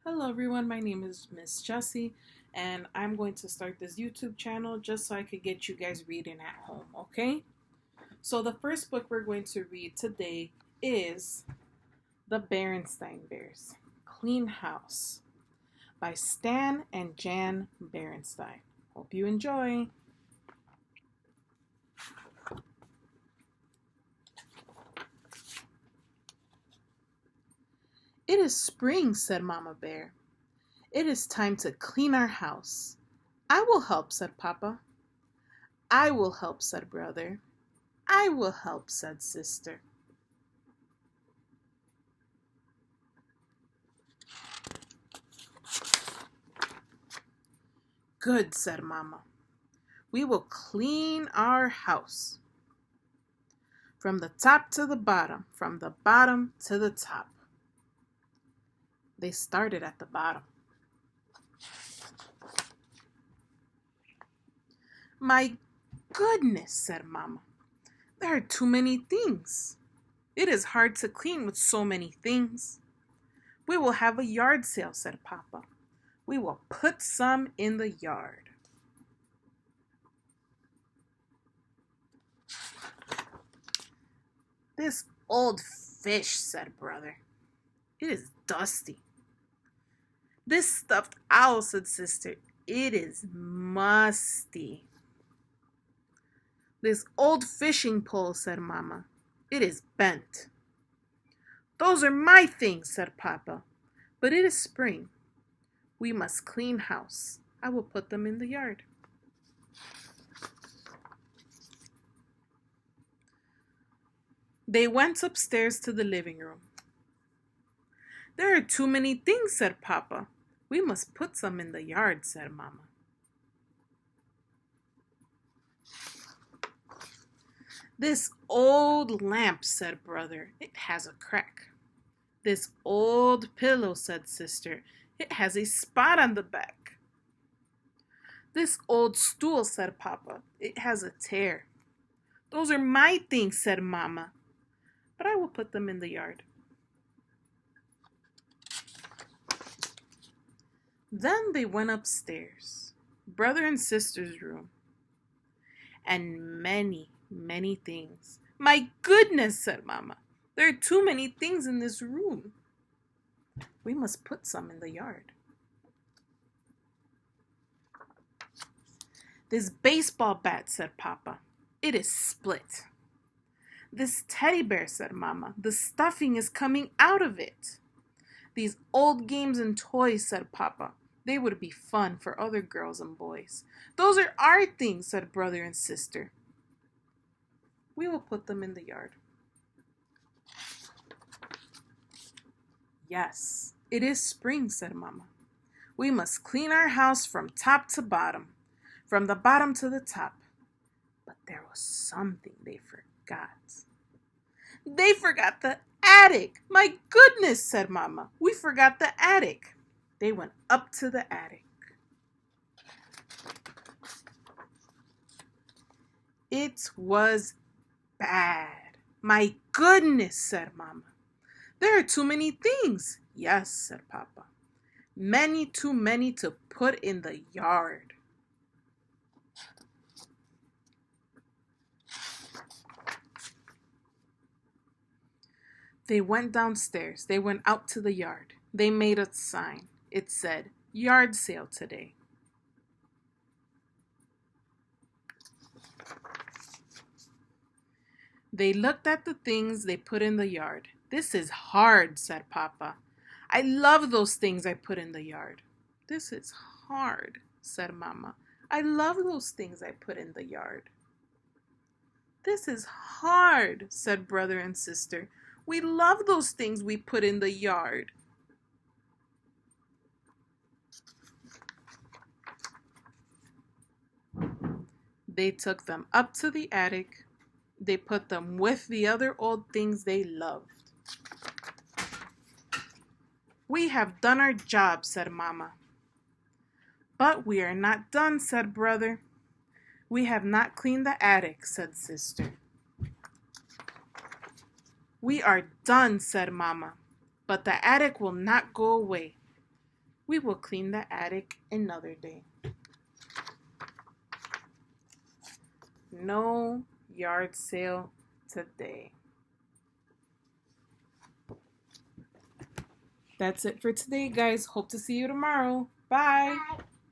Hello everyone, my name is Miss Jesi and I'm going to start this YouTube channel just so I could get you guys reading at home, okay? So the first book we're going to read today is The Berenstein Bears, Clean House by Stan and Jan Berenstein. Hope you enjoy. It is spring, said Mama Bear. It is time to clean our house. I will help, said Papa. I will help, said Brother. I will help, said Sister. Good, said Mama. We will clean our house. From the top to the bottom, from the bottom to the top. They started at the bottom. My goodness, said Mama. There are too many things. It is hard to clean with so many things. We will have a yard sale, said Papa. We will put some in the yard. This old fish, said Brother. It is dusty. This stuffed owl, said Sister. It is musty. This old fishing pole, said Mama. It is bent. Those are my things, said Papa. But it is spring. We must clean house. I will put them in the yard. They went upstairs to the living room. There are too many things, said Papa. We must put some in the yard, said Mama. This old lamp, said Brother. It has a crack. This old pillow, said Sister. It has a spot on the back. This old stool, said Papa. It has a tear. Those are my things, said Mama. But I will put them in the yard. Then they went upstairs, Brother and Sister's room, and many things. My goodness, said Mama. There are too many things in this room. We must put some in the yard. This baseball bat, said Papa. It is split. This teddy bear, said Mama. The stuffing is coming out of it. These old games and toys, said Papa. They would be fun for other girls and boys. Those are our things, said Brother and Sister. We will put them in the yard. Yes, it is spring, said Mama. We must clean our house from top to bottom, from the bottom to the top. But there was something they forgot. They forgot the attic. My goodness, said Mama. We forgot the attic. They went up to the attic. It was bad. My goodness, said Mama. There are too many things. Yes, said Papa. Many too many to put in the yard. They went downstairs. They went out to the yard. They made a sign. It said, yard sale today. They looked at the things they put in the yard. This is hard, said Papa. I love those things I put in the yard. This is hard, said Mama. I love those things I put in the yard. This is hard, said Brother and Sister. We love those things we put in the yard. They took them up to the attic. They put them with the other old things they loved. We have done our job, said Mama. But we are not done, said Brother. We have not cleaned the attic, said Sister. We are done, said Mama. But the attic will not go away. We will clean the attic another day. No yard sale today. That's it for today, guys. Hope to see you tomorrow. Bye. Bye.